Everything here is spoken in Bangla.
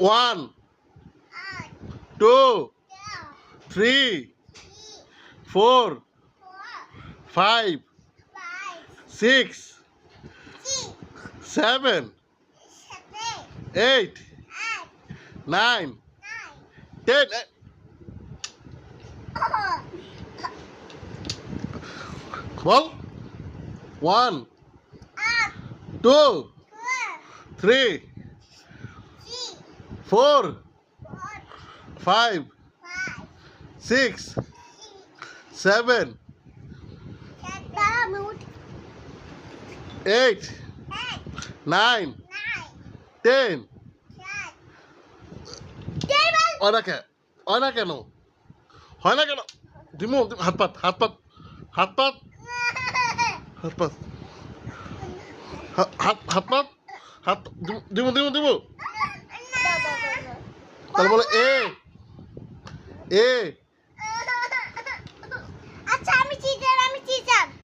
One, two, three, four, five, six, seven, eight, nine, ten. বল। One, two, three, four, five, six, seven, eight, nine, ten. হয় না কেন? হয় না কেন? হয় না কেন? দিমু, হাত পাত, হাত পাত, হাত পাত, হাত পাত, হাত পাত, হাত দিমু দিমু দিমু। তাহলে বলে এ, এ।